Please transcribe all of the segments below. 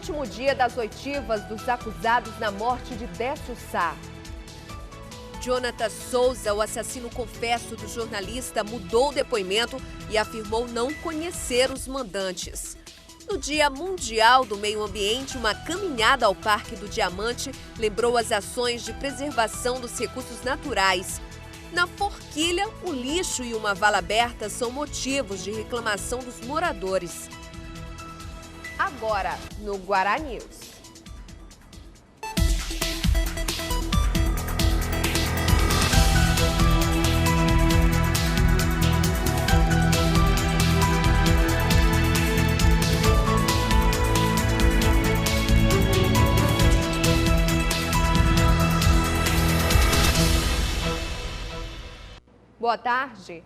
último dia das oitivas dos acusados na morte de Décio Sá. Jonathan Souza, o assassino confesso do jornalista, mudou o depoimento e afirmou não conhecer os mandantes. No Dia Mundial do Meio Ambiente, uma caminhada ao Parque do Diamante lembrou as ações de preservação dos recursos naturais. Na Forquilha, o lixo e uma vala aberta são motivos de reclamação dos moradores. Agora, no Guará News. Boa tarde.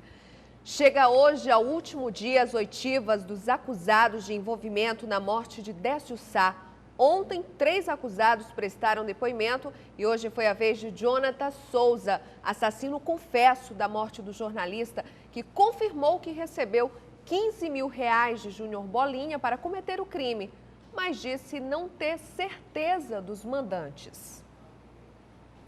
Chega hoje ao último dia as oitivas dos acusados de envolvimento na morte de Décio Sá. Ontem, 3 acusados prestaram depoimento e hoje foi a vez de Jonathan Souza, assassino confesso da morte do jornalista, que confirmou que recebeu R$15 mil de Júnior Bolinha para cometer o crime, mas disse não ter certeza dos mandantes.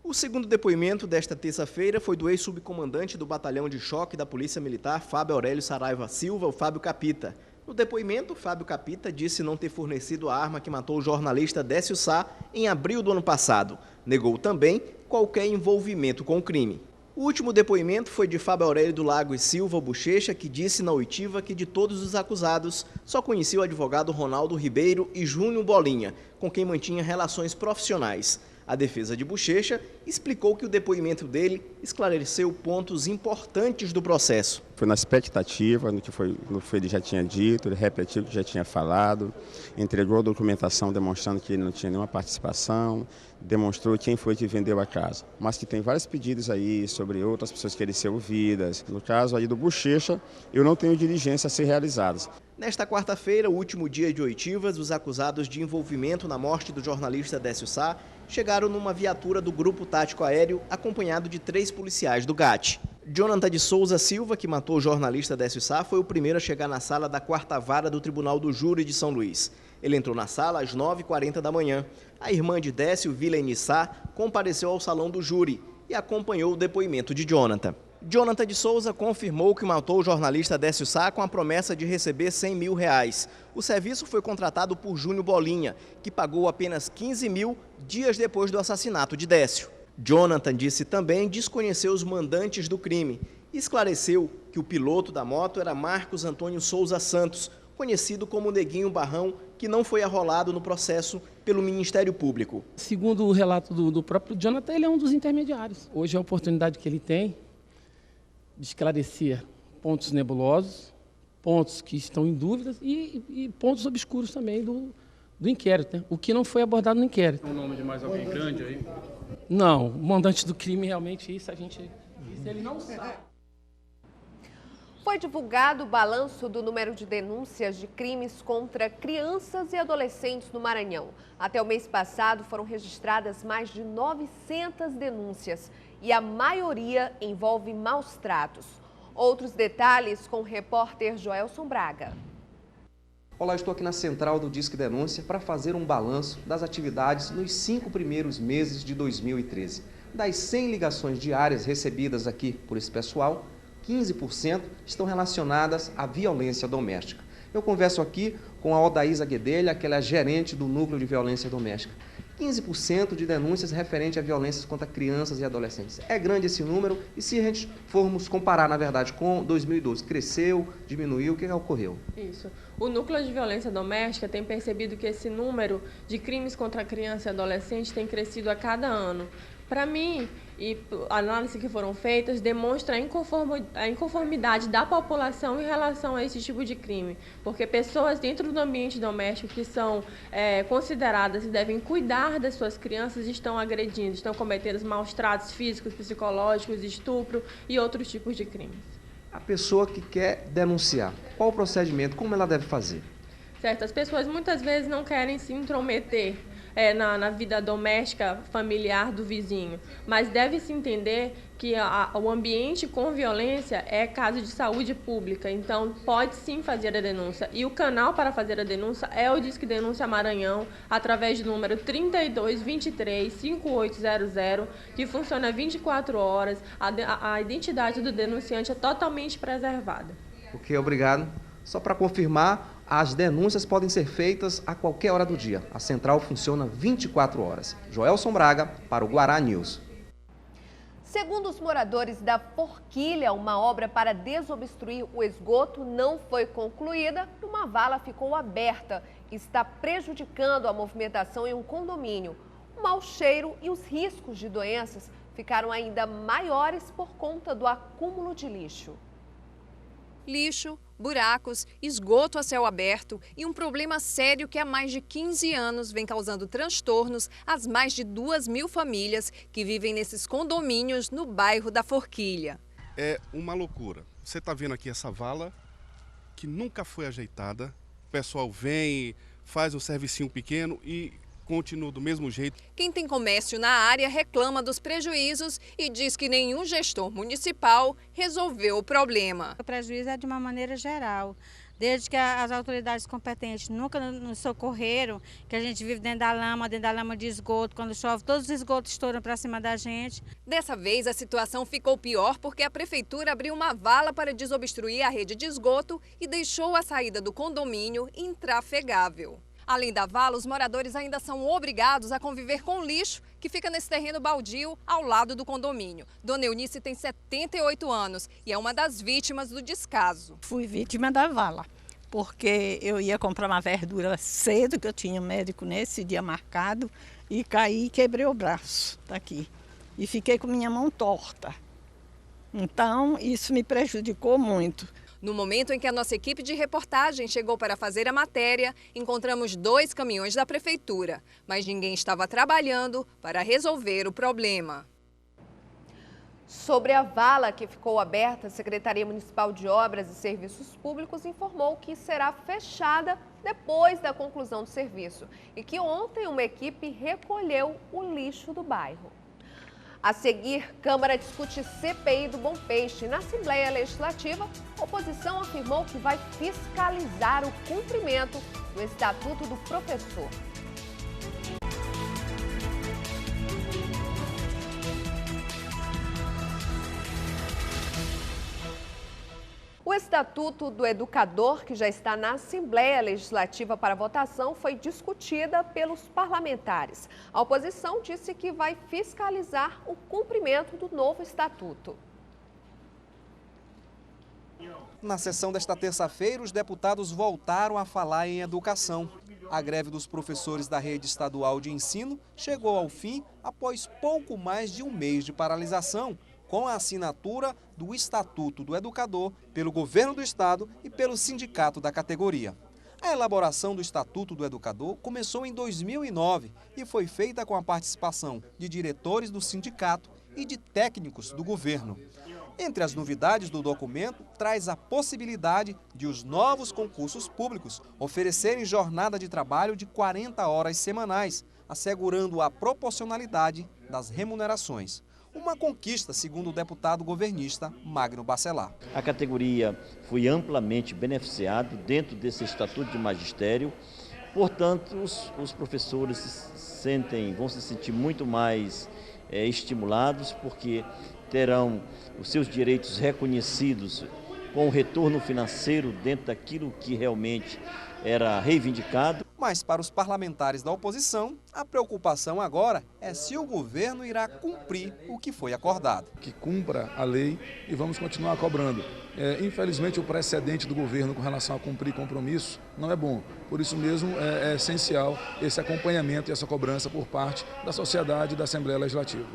O segundo depoimento desta terça-feira foi do ex-subcomandante do Batalhão de Choque da Polícia Militar, Fábio Aurélio Saraiva Silva, o Fábio Capita. No depoimento, Fábio Capita disse não ter fornecido a arma que matou o jornalista Décio Sá em abril do ano passado. Negou também qualquer envolvimento com o crime. O último depoimento foi de Fábio Aurélio do Lago e Silva Bochecha, que disse na oitiva que de todos os acusados só conhecia o advogado Ronaldo Ribeiro e Júnior Bolinha, com quem mantinha relações profissionais. A defesa de Bochecha explicou que o depoimento dele esclareceu pontos importantes do processo. Foi na expectativa, no que ele já tinha dito, ele repetiu o que já tinha falado, entregou a documentação demonstrando que ele não tinha nenhuma participação, demonstrou quem foi que vendeu a casa. Mas que tem vários pedidos aí sobre outras pessoas querem ser ouvidas. No caso aí do Bochecha, eu não tenho diligências a ser realizadas. Nesta quarta-feira, o último dia de oitivas, os acusados de envolvimento na morte do jornalista Décio Sá chegaram numa viatura do Grupo Tático Aéreo, acompanhado de 3 policiais do GAT. Jonathan de Souza Silva, que matou o jornalista Décio Sá, foi o primeiro a chegar na sala da 4ª Vara do Tribunal do Júri de São Luís. Ele entrou na sala às 9h40 da manhã. A irmã de Décio, Vilene Sá, compareceu ao salão do júri e acompanhou o depoimento de Jonathan. Jonathan de Souza confirmou que matou o jornalista Décio Sá com a promessa de receber R$100 mil. O serviço foi contratado por Júnior Bolinha, que pagou apenas R$15 mil dias depois do assassinato de Décio. Jonathan disse também desconhecer os mandantes do crime e esclareceu que o piloto da moto era Marcos Antônio Souza Santos, conhecido como Neguinho Barrão, que não foi arrolado no processo pelo Ministério Público. Segundo o relato do próprio Jonathan, ele é um dos intermediários. Hoje é a oportunidade que ele tem de esclarecer pontos nebulosos, pontos que estão em dúvidas e pontos obscuros também do inquérito, né? O que não foi abordado no inquérito. O nome de mais alguém grande aí? Não, o mandante do crime realmente isso ele não sabe. Foi divulgado o balanço do número de denúncias de crimes contra crianças e adolescentes no Maranhão. Até o mês passado foram registradas mais de 900 denúncias e a maioria envolve maus tratos. Outros detalhes com o repórter Joelson Braga. Olá, estou aqui na central do Disque Denúncia para fazer um balanço das atividades nos 5 primeiros meses de 2013. Das 100 ligações diárias recebidas aqui por esse pessoal, 15% estão relacionadas à violência doméstica. Eu converso aqui com a Odaísa Guedelha, que ela é gerente do Núcleo de Violência Doméstica. 15% de denúncias referentes a violências contra crianças e adolescentes. É grande esse número e se a gente formos comparar, na verdade, com 2012, cresceu, diminuiu, o que ocorreu? Isso. O Núcleo de Violência Doméstica tem percebido que esse número de crimes contra criança e adolescente tem crescido a cada ano. Para mim, e análises que foram feitas demonstram a inconformidade da população em relação a esse tipo de crime, porque pessoas dentro do ambiente doméstico que são consideradas e devem cuidar das suas crianças estão agredindo, estão cometendo maus tratos físicos, psicológicos, estupro e outros tipos de crimes. A pessoa que quer denunciar, qual o procedimento, como ela deve fazer? Certo, as pessoas muitas vezes não querem se intrometer na vida doméstica, familiar do vizinho. Mas deve-se entender que o ambiente com violência é caso de saúde pública, então pode sim fazer a denúncia. E o canal para fazer a denúncia é o Disque Denúncia Maranhão, através do número 3223-5800, que funciona 24 horas. A identidade do denunciante é totalmente preservada. Ok, obrigado. Só para confirmar, as denúncias podem ser feitas a qualquer hora do dia. A central funciona 24 horas. Joelson Braga, para o Guará News. Segundo os moradores da Forquilha, uma obra para desobstruir o esgoto não foi concluída e uma vala ficou aberta e está prejudicando a movimentação em um condomínio. O mau cheiro e os riscos de doenças ficaram ainda maiores por conta do acúmulo de lixo. Lixo, buracos, esgoto a céu aberto e um problema sério que há mais de 15 anos vem causando transtornos às mais de 2.000 famílias que vivem nesses condomínios no bairro da Forquilha. É uma loucura. Você está vendo aqui essa vala que nunca foi ajeitada. O pessoal vem, faz um servicinho pequeno e continua do mesmo jeito. Quem tem comércio na área reclama dos prejuízos e diz que nenhum gestor municipal resolveu o problema. O prejuízo é de uma maneira geral. Desde que as autoridades competentes nunca nos socorreram, que a gente vive dentro da lama de esgoto, quando chove todos os esgotos estouram para cima da gente. Dessa vez a situação ficou pior porque a prefeitura abriu uma vala para desobstruir a rede de esgoto e deixou a saída do condomínio intrafegável. Além da vala, os moradores ainda são obrigados a conviver com o lixo que fica nesse terreno baldio ao lado do condomínio. Dona Eunice tem 78 anos e é uma das vítimas do descaso. Fui vítima da vala, porque eu ia comprar uma verdura cedo, que eu tinha um médico nesse dia marcado, e caí e quebrei o braço daqui. E fiquei com minha mão torta. Então, isso me prejudicou muito. No momento em que a nossa equipe de reportagem chegou para fazer a matéria, encontramos 2 caminhões da prefeitura, mas ninguém estava trabalhando para resolver o problema. Sobre a vala que ficou aberta, a Secretaria Municipal de Obras e Serviços Públicos informou que será fechada depois da conclusão do serviço e que ontem uma equipe recolheu o lixo do bairro. A seguir, Câmara discute CPI do Bom Peixe. Na Assembleia Legislativa, a oposição afirmou que vai fiscalizar o cumprimento do Estatuto do Professor. O Estatuto do Educador, que já está na Assembleia Legislativa para votação, foi discutida pelos parlamentares. A oposição disse que vai fiscalizar o cumprimento do novo estatuto. Na sessão desta terça-feira, os deputados voltaram a falar em educação. A greve dos professores da rede estadual de ensino chegou ao fim após pouco mais de um mês de paralisação, com a assinatura do Estatuto do Educador pelo Governo do Estado e pelo sindicato da categoria. A elaboração do Estatuto do Educador começou em 2009 e foi feita com a participação de diretores do sindicato e de técnicos do governo. Entre as novidades do documento, traz a possibilidade de os novos concursos públicos oferecerem jornada de trabalho de 40 horas semanais, assegurando a proporcionalidade das remunerações. Uma conquista, segundo o deputado governista Magno Bacelar. A categoria foi amplamente beneficiada dentro desse Estatuto de Magistério, portanto, os professores vão se sentir muito mais estimulados, porque terão os seus direitos reconhecidos com o retorno financeiro dentro daquilo que realmente era reivindicado. Mas para os parlamentares da oposição, a preocupação agora é se o governo irá cumprir o que foi acordado. Que cumpra a lei e vamos continuar cobrando. Infelizmente, o precedente do governo com relação a cumprir compromisso não é bom. Por isso mesmo, é essencial esse acompanhamento e essa cobrança por parte da sociedade e da Assembleia Legislativa.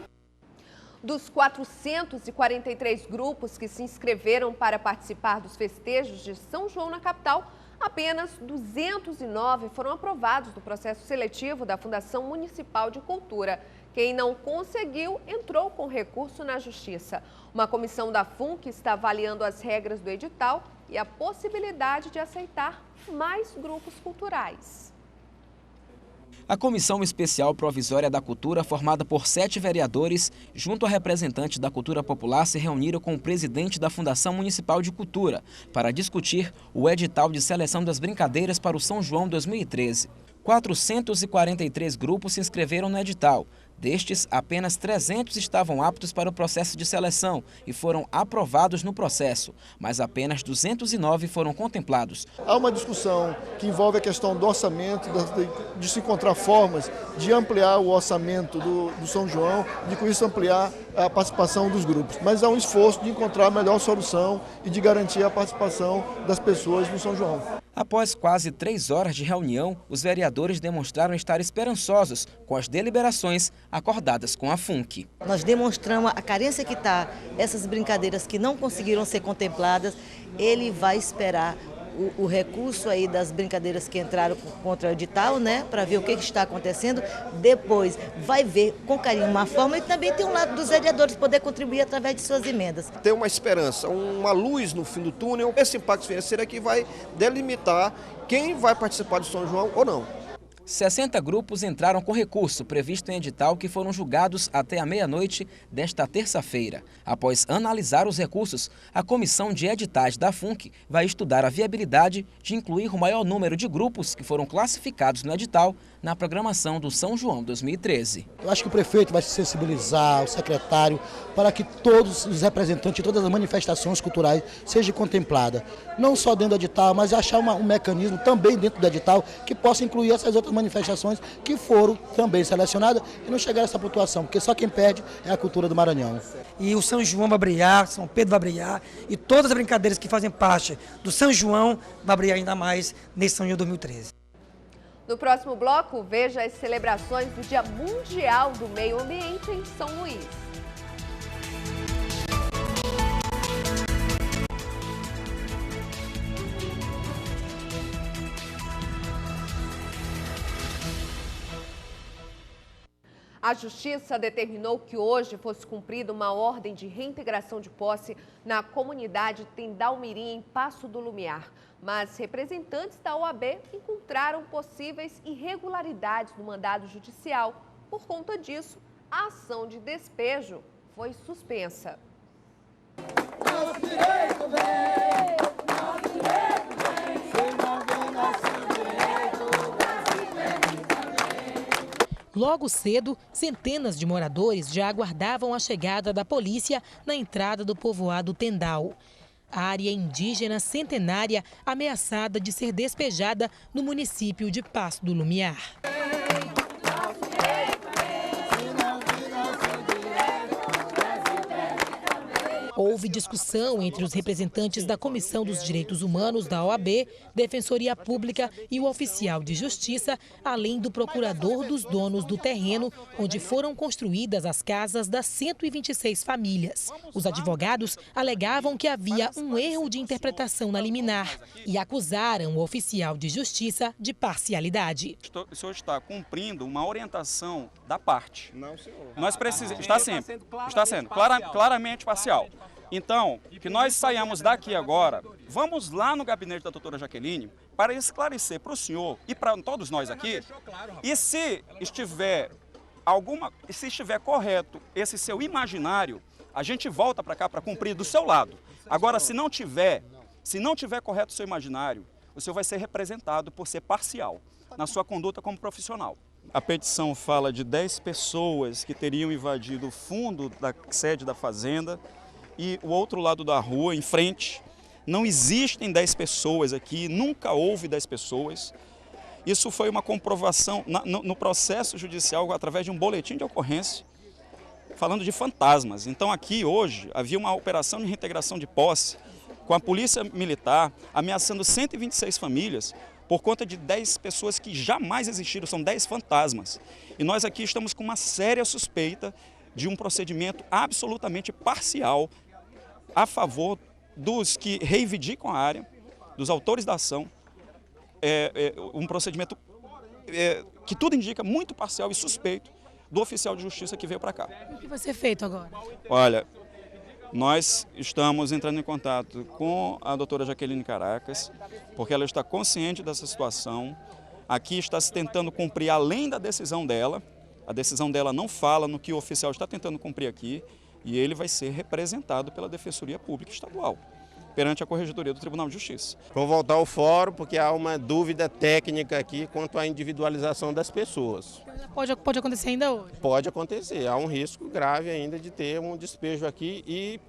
Dos 443 grupos que se inscreveram para participar dos festejos de São João na capital, apenas 209 foram aprovados no processo seletivo da Fundação Municipal de Cultura. Quem não conseguiu entrou com recurso na Justiça. Uma comissão da FUNC está avaliando as regras do edital e a possibilidade de aceitar mais grupos culturais. A Comissão Especial Provisória da Cultura, formada por 7 vereadores, junto a representantes da cultura popular, se reuniram com o presidente da Fundação Municipal de Cultura para discutir o edital de seleção das brincadeiras para o São João 2013. 443 grupos se inscreveram no edital. Destes, apenas 300 estavam aptos para o processo de seleção e foram aprovados no processo, mas apenas 209 foram contemplados. Há uma discussão que envolve a questão do orçamento, de se encontrar formas de ampliar o orçamento do São João, de com isso ampliar a participação dos grupos. Mas há um esforço de encontrar a melhor solução e de garantir a participação das pessoas no São João. Após quase 3 horas de reunião, os vereadores demonstraram estar esperançosos com as deliberações acordadas com a FUNC. Nós demonstramos a carência que está, essas brincadeiras que não conseguiram ser contempladas. Ele vai esperar o recurso aí das brincadeiras que entraram contra o edital, né, para ver o que está acontecendo. Depois vai ver com carinho uma forma e também tem um lado dos vereadores poder contribuir através de suas emendas. Tem uma esperança, uma luz no fim do túnel. Esse impacto financeiro é que vai delimitar quem vai participar do São João ou não. 60 grupos entraram com recurso previsto em edital que foram julgados até a meia-noite desta terça-feira. Após analisar os recursos, a Comissão de Editais da FUNC vai estudar a viabilidade de incluir o maior número de grupos que foram classificados no edital na programação do São João 2013. Eu acho que o prefeito vai se sensibilizar, o secretário, para que todos os representantes de todas as manifestações culturais sejam contempladas. Não só dentro do edital, mas achar um mecanismo também dentro do edital que possa incluir essas outras manifestações que foram também selecionadas e não chegar a essa pontuação, porque só quem perde é a cultura do Maranhão. E o São João vai brilhar, São Pedro vai brilhar e todas as brincadeiras que fazem parte do São João vai brilhar ainda mais nesse São João 2013. No próximo bloco, veja as celebrações do Dia Mundial do Meio Ambiente em São Luís. A Justiça determinou que hoje fosse cumprida uma ordem de reintegração de posse na comunidade Tendalmirim, em Passo do Lumiar. Mas representantes da OAB encontraram possíveis irregularidades no mandado judicial. Por conta disso, a ação de despejo foi suspensa. Nosso direito vem, nosso direito vem, se não vem nosso direito, Logo cedo, centenas de moradores já aguardavam a chegada da polícia na entrada do povoado Tendal. A área indígena centenária ameaçada de ser despejada no município de Passo do Lumiar. Houve discussão entre os representantes da Comissão dos Direitos Humanos da OAB, Defensoria Pública e o oficial de Justiça, além do procurador dos donos do terreno, onde foram construídas as casas das 126 famílias. Os advogados alegavam que havia um erro de interpretação na liminar e acusaram o oficial de Justiça de parcialidade. O senhor está cumprindo uma orientação da parte. Não, senhor. Nós precisamos, está sendo claramente parcial. Então, que nós saiamos daqui agora, vamos lá no gabinete da doutora Jaqueline para esclarecer para o senhor e para todos nós aqui, e se estiver correto esse seu imaginário, a gente volta para cá para cumprir do seu lado. Agora, se não tiver correto o seu imaginário, o senhor vai ser representado por ser parcial na sua conduta como profissional. A petição fala de 10 pessoas que teriam invadido o fundo da sede da fazenda e o outro lado da rua, em frente. Não existem 10 pessoas aqui, nunca houve 10 pessoas. Isso foi uma comprovação no processo judicial através de um boletim de ocorrência, falando de fantasmas. Então aqui hoje havia uma operação de reintegração de posse com a polícia militar ameaçando 126 famílias por conta de 10 pessoas que jamais existiram, são 10 fantasmas. E nós aqui estamos com uma séria suspeita de um procedimento absolutamente parcial a favor dos que reivindicam a área, dos autores da ação, um procedimento que tudo indica muito parcial e suspeito do oficial de justiça que veio para cá. O que vai ser feito agora? Olha, nós estamos entrando em contato com a doutora Jaqueline Caracas, porque ela está consciente dessa situação. Aqui está se tentando cumprir além da decisão dela. A decisão dela não fala no que o oficial está tentando cumprir aqui e ele vai ser representado pela Defensoria Pública Estadual perante a Corregedoria do Tribunal de Justiça. Vou voltar ao fórum porque há uma dúvida técnica aqui quanto à individualização das pessoas. Pode acontecer ainda hoje? Pode acontecer, há um risco grave ainda de ter um despejo aqui e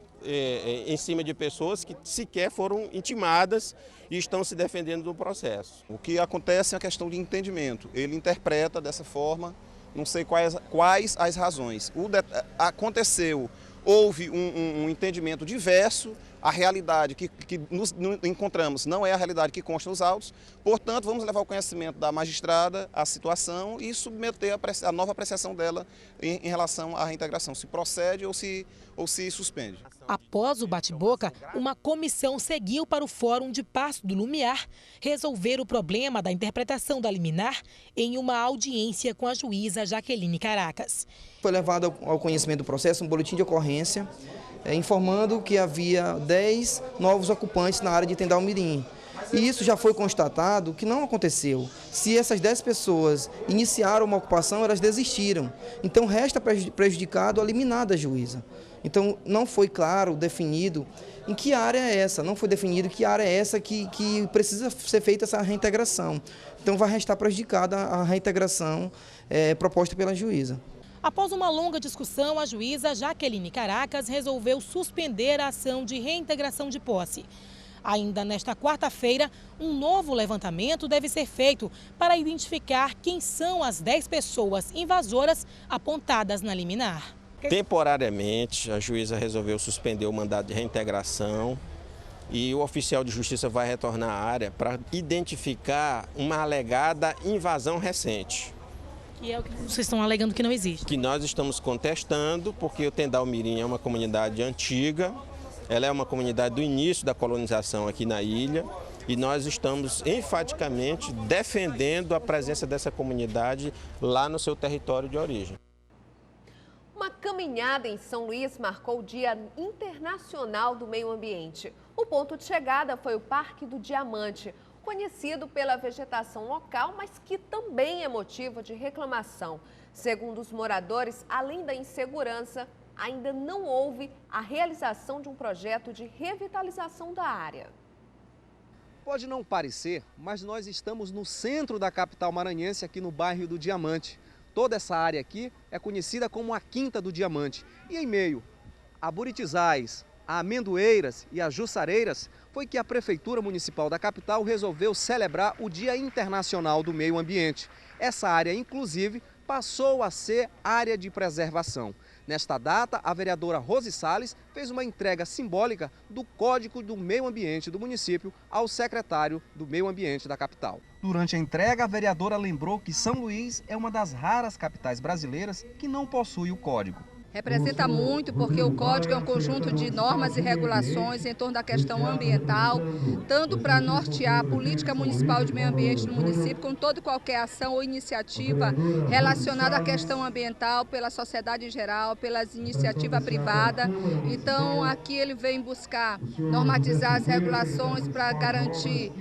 em cima de pessoas que sequer foram intimadas e estão se defendendo do processo. O que acontece é a questão de entendimento. Ele interpreta dessa forma, não sei quais as razões. Aconteceu, houve um entendimento diverso, a realidade que nos encontramos não é a realidade que consta nos autos, portanto, vamos levar ao conhecimento da magistrada a situação e submeter a nova apreciação dela em relação à reintegração, se procede ou se suspende. Após o bate-boca, uma comissão seguiu para o Fórum de Passo do Lumiar resolver o problema da interpretação da liminar em uma audiência com a juíza Jaqueline Caracas. Foi levado ao conhecimento do processo um boletim de ocorrência informando que havia 10 novos ocupantes na área de Tendal-Mirim. E isso já foi constatado que não aconteceu. Se essas 10 pessoas iniciaram uma ocupação, elas desistiram. Então resta prejudicado a liminar da juíza. Então não foi claro, definido em que área é essa, não foi definido que área é essa que precisa ser feita essa reintegração. Então vai restar prejudicada a reintegração proposta pela juíza. Após uma longa discussão, a juíza Jaqueline Caracas resolveu suspender a ação de reintegração de posse. Ainda nesta quarta-feira, um novo levantamento deve ser feito para identificar quem são as 10 pessoas invasoras apontadas na liminar. Temporariamente, a juíza resolveu suspender o mandado de reintegração e o oficial de justiça vai retornar à área para identificar uma alegada invasão recente. Que é o que vocês estão alegando que não existe. Que nós estamos contestando, porque o Tendal-Mirim é uma comunidade antiga, ela é uma comunidade do início da colonização aqui na ilha e nós estamos enfaticamente defendendo a presença dessa comunidade lá no seu território de origem. Uma caminhada em São Luís marcou o Dia Internacional do Meio Ambiente. O ponto de chegada foi o Parque do Diamante, conhecido pela vegetação local, mas que também é motivo de reclamação. Segundo os moradores, além da insegurança, ainda não houve a realização de um projeto de revitalização da área. Pode não parecer, mas nós estamos no centro da capital maranhense, aqui no bairro do Diamante. Toda essa área aqui é conhecida como a Quinta do Diamante. E em meio a buritizais, a amendoeiras e a jussareiras, foi que a Prefeitura Municipal da capital resolveu celebrar o Dia Internacional do Meio Ambiente. Essa área, inclusive, passou a ser área de preservação. Nesta data, a vereadora Rose Salles fez uma entrega simbólica do Código do Meio Ambiente do município ao secretário do Meio Ambiente da capital. Durante a entrega, a vereadora lembrou que São Luís é uma das raras capitais brasileiras que não possui o código. Representa muito porque o Código é um conjunto de normas e regulações em torno da questão ambiental, tanto para nortear a política municipal de meio ambiente no município, com toda e qualquer ação ou iniciativa relacionada à questão ambiental pela sociedade em geral, pelas iniciativas privadas. Então, aqui ele vem buscar normatizar as regulações para garantir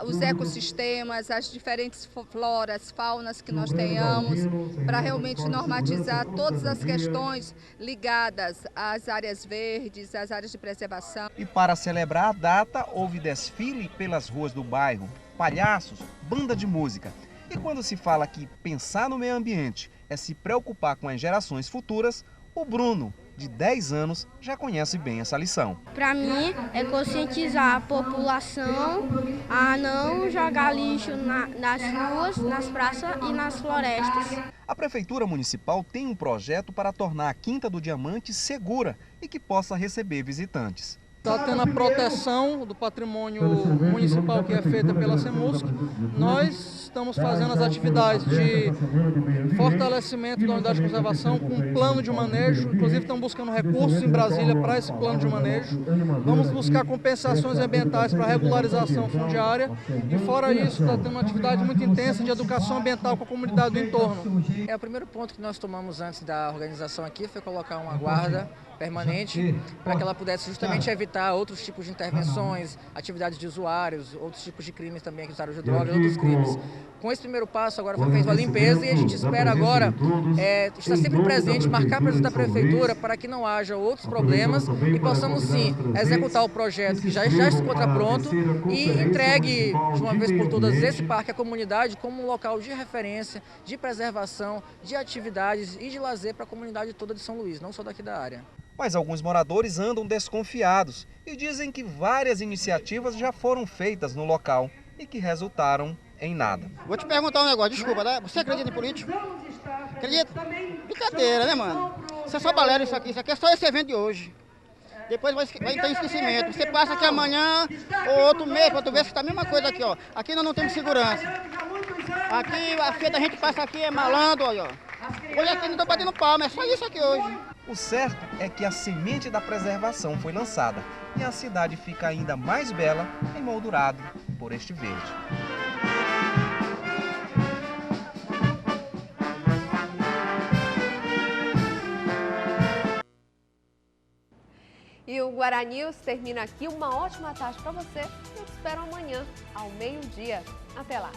os ecossistemas, as diferentes floras, faunas que nós tenhamos, para realmente normatizar todas as questões ligadas às áreas verdes, às áreas de preservação. E para celebrar a data, houve desfile pelas ruas do bairro, palhaços, banda de música. E quando se fala que pensar no meio ambiente é se preocupar com as gerações futuras, o Bruno, de 10 anos, já conhece bem essa lição. Para mim, é conscientizar a população a não jogar lixo nas ruas, nas praças e nas florestas. A Prefeitura Municipal tem um projeto para tornar a Quinta do Diamante segura e que possa receber visitantes. Está tendo a proteção do patrimônio municipal que é feita pela Semusc. Nós estamos fazendo as atividades de fortalecimento da unidade de conservação com um plano de manejo. Inclusive estamos buscando recursos em Brasília para esse plano de manejo. Vamos buscar compensações ambientais para regularização fundiária. E fora isso, está tendo uma atividade muito intensa de educação ambiental com a comunidade do entorno. O primeiro ponto que nós tomamos antes da organização aqui foi colocar uma guarda permanente para que ela pudesse justamente evitar outros tipos de intervenções, atividades de usuários, outros tipos de crimes também, que usaram de drogas, outros crimes. Com esse primeiro passo, agora foi feita a limpeza e a gente espera agora estar sempre presente, marcar a presença da Prefeitura para que não haja outros problemas e possamos, sim, executar o projeto que já se encontra pronto e entregue, de uma vez por todas, esse parque à comunidade como um local de referência, de preservação, de atividades e de lazer para a comunidade toda de São Luís, não só daqui da área. Mas alguns moradores andam desconfiados e dizem que várias iniciativas já foram feitas no local e que resultaram em nada. Vou te perguntar um negócio, desculpa, né? Você acredita em político? Acredita? Brincadeira, né, mano? Isso é só balela isso aqui é só esse evento de hoje. Depois vai ter esquecimento. Você passa aqui amanhã ou outro mês para tu ver se tá a mesma coisa aqui, ó. Aqui nós não temos segurança. Aqui a feira da gente passa aqui é malandro, ó. Hoje aqui não tô batendo palma, é só isso aqui hoje. O certo é que a semente da preservação foi lançada e a cidade fica ainda mais bela, emoldurado por este verde. E o Guará News termina aqui. Uma ótima tarde para você. Eu te espero amanhã, ao meio-dia. Até lá.